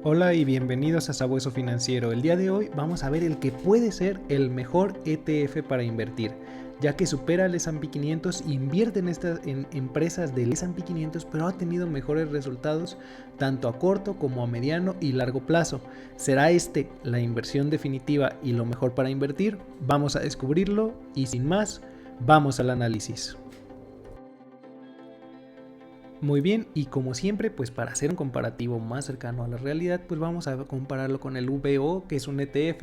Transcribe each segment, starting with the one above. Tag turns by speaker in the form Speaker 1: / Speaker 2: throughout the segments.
Speaker 1: Hola y bienvenidos a Sabueso Financiero. El día de hoy vamos a ver el que puede ser el mejor ETF para invertir, ya que supera al S&P 500, invierte en empresas del S&P 500, pero ha tenido mejores resultados tanto a corto como a mediano y largo plazo. ¿Será este la inversión definitiva y lo mejor para invertir? Vamos a descubrirlo y sin más, vamos al análisis. Muy bien, y como siempre, pues para hacer un comparativo más cercano a la realidad, pues vamos a compararlo con el VO, que es un ETF,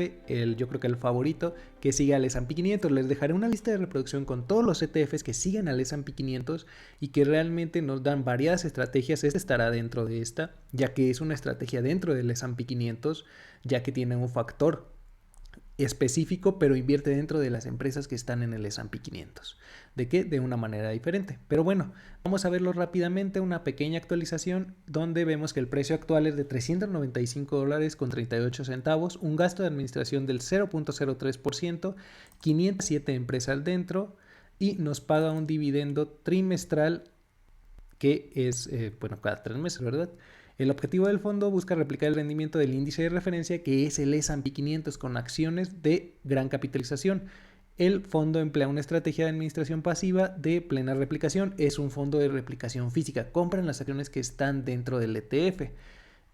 Speaker 1: yo creo que el favorito, que sigue al S&P 500. Les dejaré una lista de reproducción con todos los ETFs que siguen al S&P 500 y que realmente nos dan variadas estrategias. Este estará dentro de esta, ya que es una estrategia dentro del S&P 500, ya que tiene un factor específico, pero invierte dentro de las empresas que están en el S&P 500. ¿De qué? De una manera diferente. Pero bueno, vamos a verlo rápidamente, una pequeña actualización donde vemos que el precio actual es de $395.38, un gasto de administración del 0.03%, 507 empresas dentro y nos paga un dividendo trimestral que es, cada 3 meses, ¿verdad? El objetivo del fondo busca replicar el rendimiento del índice de referencia, que es el S&P 500, con acciones de gran capitalización. El fondo emplea una estrategia de administración pasiva de plena replicación. Es un fondo de replicación física. Compran las acciones que están dentro del ETF.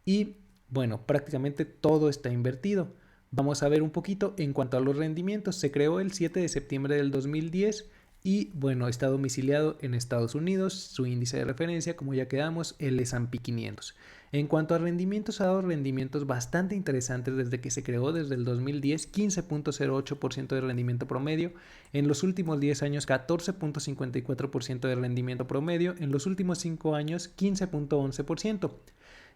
Speaker 1: Y bueno, prácticamente todo está invertido. Vamos a ver un poquito en cuanto a los rendimientos. Se creó el 7 de septiembre del 2010 y bueno, está domiciliado en Estados Unidos. Su índice de referencia, como ya quedamos, el S&P 500. En cuanto a rendimientos, ha dado rendimientos bastante interesantes desde que se creó, desde el 2010, 15.08% de rendimiento promedio. En los últimos 10 años, 14.54% de rendimiento promedio. En los últimos 5 años, 15.11%.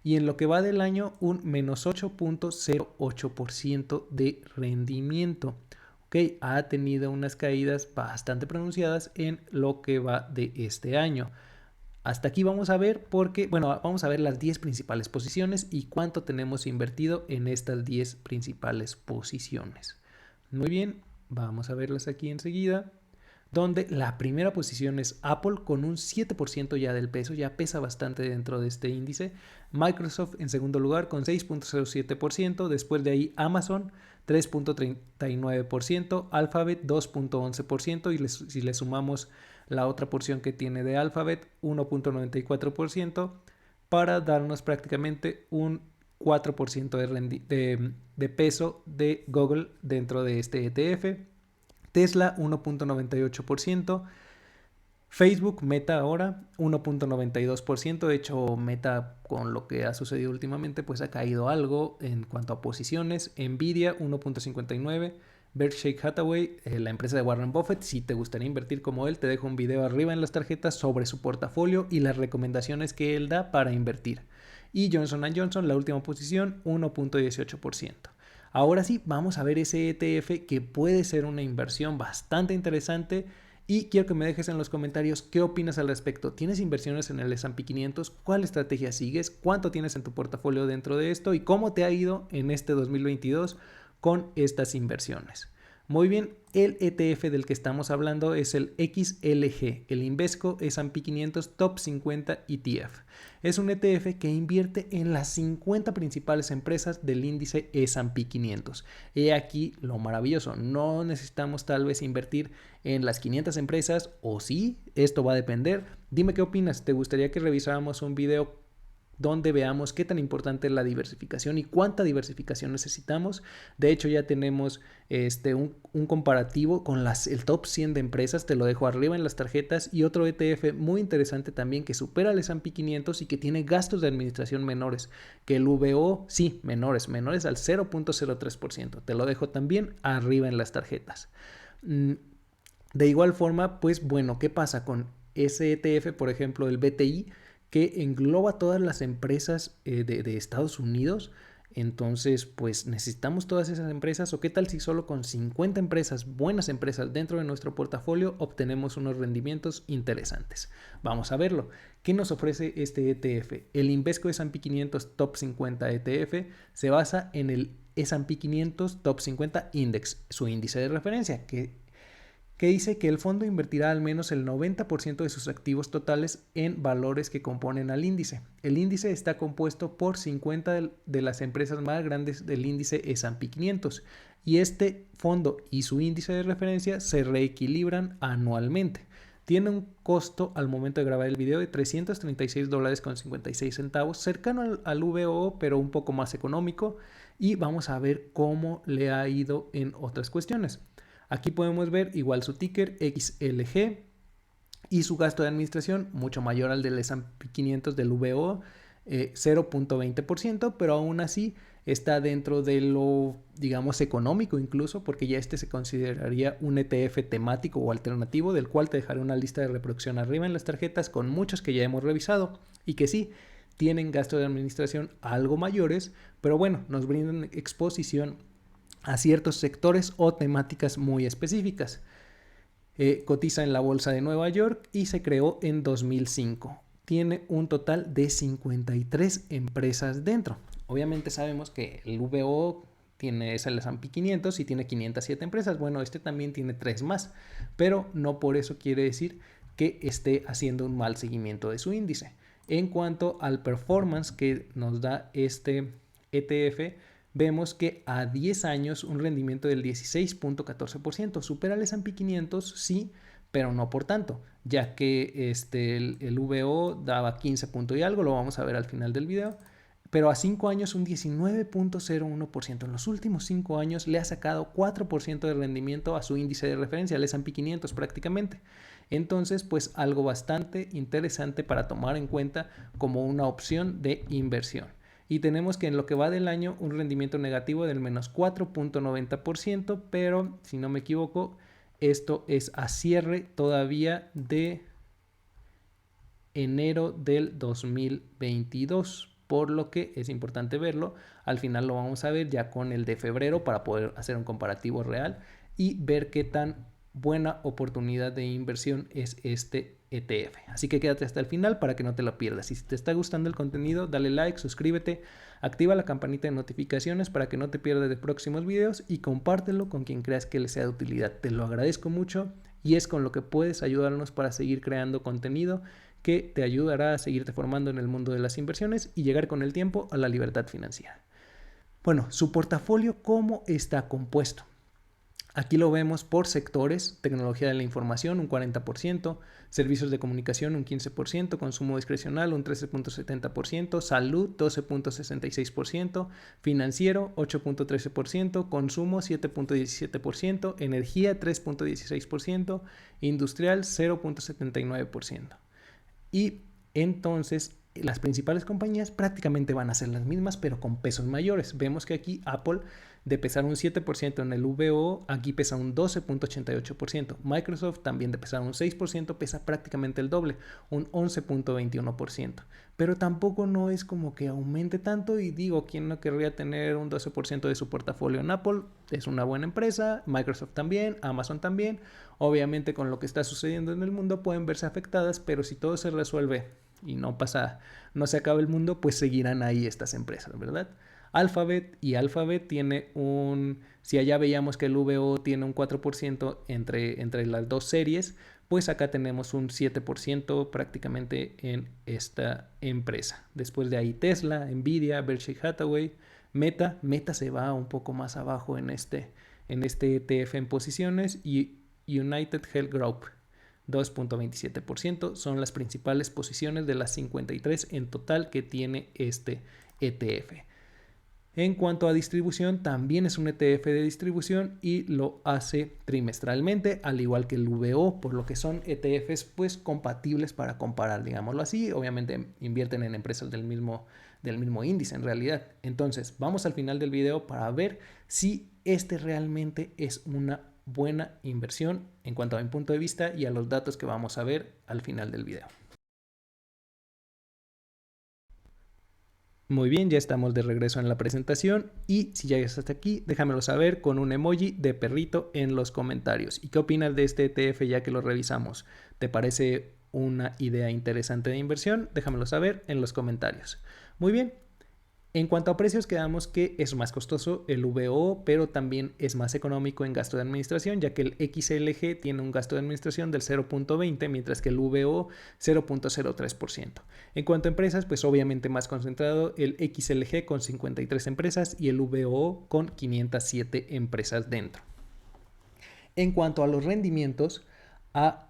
Speaker 1: Y en lo que va del año, un menos 8.08% de rendimiento. Okay, ha tenido unas caídas bastante pronunciadas en lo que va de este año. Hasta aquí vamos a ver vamos a ver las 10 principales posiciones y cuánto tenemos invertido en estas 10 principales posiciones. Muy bien, vamos a verlas aquí enseguida, donde la primera posición es Apple con un 7% ya del peso, ya pesa bastante dentro de este índice. Microsoft en segundo lugar con 6.07%, después de ahí Amazon 3.39%, Alphabet 2.11% y si le sumamos la otra porción que tiene de Alphabet 1.94% para darnos prácticamente un 4% de peso de Google dentro de este ETF. Tesla 1.98%, Facebook, Meta ahora 1.92%, de hecho Meta con lo que ha sucedido últimamente pues ha caído algo en cuanto a posiciones. Nvidia 1.59%, Berkshire Hathaway, la empresa de Warren Buffett. Si te gustaría invertir como él, te dejo un video arriba en las tarjetas sobre su portafolio y las recomendaciones que él da para invertir. Y Johnson & Johnson, la última posición, 1.18%. Ahora sí, vamos a ver ese ETF que puede ser una inversión bastante interesante y quiero que me dejes en los comentarios qué opinas al respecto. ¿Tienes inversiones en el S&P 500? ¿Cuál estrategia sigues? ¿Cuánto tienes en tu portafolio dentro de esto? ¿Y cómo te ha ido en este 2022 con estas inversiones? Muy bien, el ETF del que estamos hablando es el XLG, el Invesco S&P 500 Top 50 ETF. Es un ETF que invierte en las 50 principales empresas del índice S&P 500. He aquí lo maravilloso, no necesitamos tal vez invertir en las 500 empresas, o sí, esto va a depender. Dime qué opinas, ¿te gustaría que revisáramos un video donde veamos qué tan importante es la diversificación y cuánta diversificación necesitamos? De hecho, ya tenemos un comparativo con el top 100 de empresas, te lo dejo arriba en las tarjetas, y otro ETF muy interesante también que supera al S&P 500 y que tiene gastos de administración menores que el VO, sí, menores al 0.03%. Te lo dejo también arriba en las tarjetas. De igual forma, pues bueno, ¿qué pasa con ese ETF, por ejemplo, el BTI, que engloba todas las empresas de Estados Unidos? Entonces, pues necesitamos todas esas empresas, o qué tal si solo con 50 empresas, buenas empresas dentro de nuestro portafolio, obtenemos unos rendimientos interesantes. Vamos a verlo. ¿Qué nos ofrece este ETF? El Invesco S&P 500 Top 50 ETF se basa en el S&P 500 Top 50 Index, su índice de referencia, que que dice que el fondo invertirá al menos el 90% de sus activos totales en valores que componen al índice. El índice está compuesto por 50 de las empresas más grandes del índice S&P 500 y este fondo y su índice de referencia se reequilibran anualmente. Tiene un costo al momento de grabar el video de $336.56, cercano al VOO, pero un poco más económico, y vamos a ver cómo le ha ido en otras cuestiones. Aquí podemos ver igual su ticker XLG y su gasto de administración mucho mayor al del S&P 500 del VOO, 0.20%, pero aún así está dentro de lo, digamos, económico incluso, porque ya este se consideraría un ETF temático o alternativo, del cual te dejaré una lista de reproducción arriba en las tarjetas con muchos que ya hemos revisado y que sí tienen gastos de administración algo mayores, pero bueno, nos brindan exposición a ciertos sectores o temáticas muy específicas. Cotiza en la bolsa de Nueva York y se creó en 2005. Tiene un total de 53 empresas dentro. Obviamente sabemos que el VO es el S&P 500 y tiene 507 empresas. Bueno, este también tiene 3 más, pero no por eso quiere decir que esté haciendo un mal seguimiento de su índice. En cuanto al performance que nos da este ETF, vemos que a 10 años un rendimiento del 16.14%. Supera el S&P 500, sí, pero no por tanto, ya que el VO daba 15 puntos y algo, lo vamos a ver al final del video, pero a 5 años un 19.01%. En los últimos 5 años le ha sacado 4% de rendimiento a su índice de referencia, el S&P 500 prácticamente. Entonces, pues algo bastante interesante para tomar en cuenta como una opción de inversión. Y tenemos que en lo que va del año un rendimiento negativo del menos 4.90%, pero si no me equivoco, esto es a cierre todavía de enero del 2022, por lo que es importante verlo. Al final lo vamos a ver ya con el de febrero para poder hacer un comparativo real y ver qué tan buena oportunidad de inversión es este ETF. Así que quédate hasta el final para que no te lo pierdas. Y si te está gustando el contenido, dale like, suscríbete, activa la campanita de notificaciones para que no te pierdas de próximos videos y compártelo con quien creas que le sea de utilidad. Te lo agradezco mucho y es con lo que puedes ayudarnos para seguir creando contenido que te ayudará a seguirte formando en el mundo de las inversiones y llegar con el tiempo a la libertad financiera. Bueno, su portafolio, ¿cómo está compuesto? Aquí lo vemos por sectores: tecnología de la información un 40%, servicios de comunicación un 15%, consumo discrecional un 13.70%, salud 12.66%, financiero 8.13%, consumo 7.17%, energía 3.16%, industrial 0.79%. Y entonces las principales compañías prácticamente van a ser las mismas, pero con pesos mayores. Vemos que aquí Apple, de pesar un 7% en el VO, aquí pesa un 12.88%. Microsoft también de pesar un 6%, pesa prácticamente el doble, un 11.21%. Pero tampoco no es como que aumente tanto y digo, ¿quién no querría tener un 12% de su portafolio en Apple? Es una buena empresa, Microsoft también, Amazon también. Obviamente con lo que está sucediendo en el mundo pueden verse afectadas, pero si todo se resuelve y no se acaba el mundo, pues seguirán ahí estas empresas, ¿verdad? Alphabet tiene si allá veíamos que el VO tiene un 4% entre las dos series, pues acá tenemos un 7% prácticamente en esta empresa. Después de ahí Tesla, Nvidia, Berkshire Hathaway, Meta se va un poco más abajo en este ETF en posiciones, y United Health Group 2.27%. Son las principales posiciones de las 53 en total que tiene este ETF. En cuanto a distribución, también es un ETF de distribución y lo hace trimestralmente, al igual que el VO, por lo que son ETFs pues compatibles para comparar, digámoslo así. Obviamente invierten en empresas del mismo índice en realidad. Entonces, vamos al final del video para ver si este realmente es una buena inversión en cuanto a mi punto de vista y a los datos que vamos a ver al final del video. Muy bien, ya estamos de regreso en la presentación y si llegas hasta aquí, déjamelo saber con un emoji de perrito en los comentarios. ¿Y qué opinas de este ETF ya que lo revisamos? ¿Te parece una idea interesante de inversión? Déjamelo saber en los comentarios. Muy bien, En cuanto a precios, quedamos que es más costoso el VO, pero también es más económico en gasto de administración, ya que el XLG tiene un gasto de administración del 0.20, mientras que el VO 0.03%. En cuanto a empresas, pues obviamente más concentrado el XLG con 53 empresas y el VO con 507 empresas dentro. En cuanto a los rendimientos, a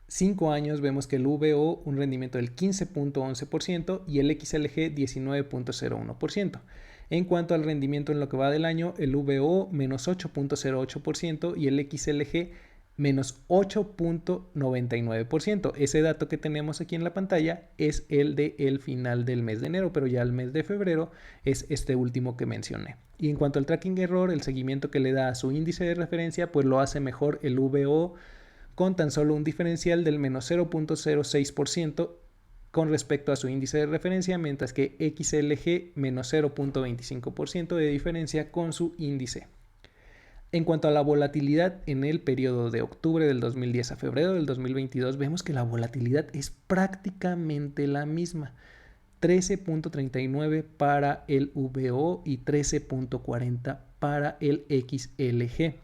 Speaker 1: 5 años vemos que el VO un rendimiento del 15.11% y el XLG 19.01%. En cuanto al rendimiento en lo que va del año, el VO menos 8.08% y el XLG menos 8.99%. Ese dato que tenemos aquí en la pantalla es el del final del mes de enero, pero ya el mes de febrero es este último que mencioné. Y en cuanto al tracking error, el seguimiento que le da a su índice de referencia, pues lo hace mejor el VO con tan solo un diferencial del menos 0.06% con respecto a su índice de referencia, mientras que XLG menos 0.25% de diferencia con su índice. En cuanto a la volatilidad en el periodo de octubre del 2010 a febrero del 2022, vemos que la volatilidad es prácticamente la misma. 13.39 para el VO y 13.40 para el XLG,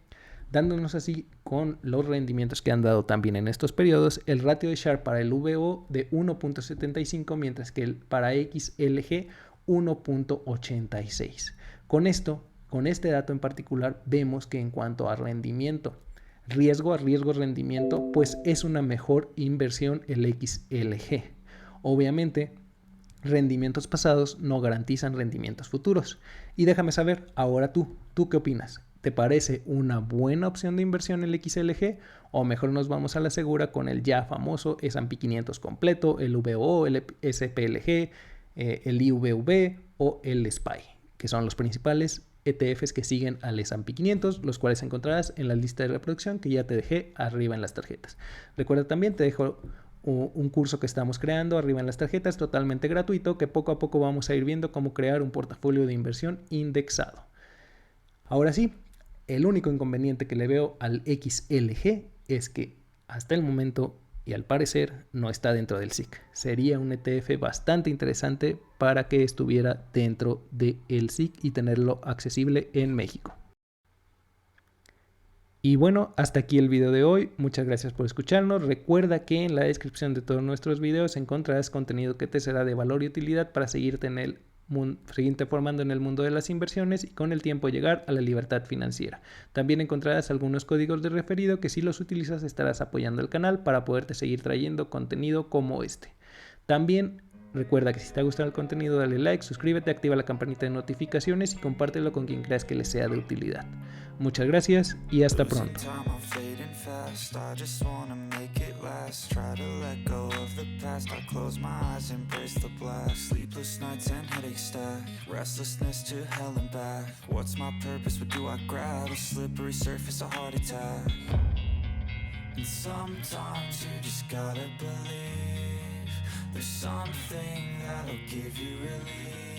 Speaker 1: dándonos así con los rendimientos que han dado también en estos periodos el ratio de Sharpe para el VO de 1.75, mientras que para XLG 1.86. Con este dato en particular, vemos que en cuanto a rendimiento, riesgo-rendimiento, pues es una mejor inversión el XLG. Obviamente, rendimientos pasados no garantizan rendimientos futuros. Y déjame saber, ahora ¿tú qué opinas? ¿Te parece una buena opción de inversión el XLG? O mejor nos vamos a la segura con el ya famoso S&P 500 completo, el VO, el SPLG, el IVV o el SPY, que son los principales ETFs que siguen al S&P 500, los cuales encontrarás en la lista de reproducción que ya te dejé arriba en las tarjetas. Recuerda también, te dejo un curso que estamos creando arriba en las tarjetas, totalmente gratuito, que poco a poco vamos a ir viendo cómo crear un portafolio de inversión indexado. Ahora sí, el único inconveniente que le veo al XLG es que hasta el momento y al parecer no está dentro del SIC. Sería un ETF bastante interesante para que estuviera dentro del SIC y tenerlo accesible en México. Y bueno, hasta aquí el video de hoy. Muchas gracias por escucharnos. Recuerda que en la descripción de todos nuestros videos encontrarás contenido que te será de valor y utilidad para seguirte formando en el mundo de las inversiones y con el tiempo llegar a la libertad financiera. También encontrarás algunos códigos de referido que si los utilizas estarás apoyando el canal para poderte seguir trayendo contenido como este. También recuerda que si te ha gustado el contenido dale like, suscríbete, activa la campanita de notificaciones y compártelo con quien creas que les sea de utilidad. Muchas gracias y hasta pronto. Try to let go of the past. I close my eyes, embrace the blast. Sleepless nights and headaches stack. Restlessness to hell and back. What's my purpose? What do I grab? A slippery surface, a heart attack. And sometimes you just gotta believe there's something that'll give you relief.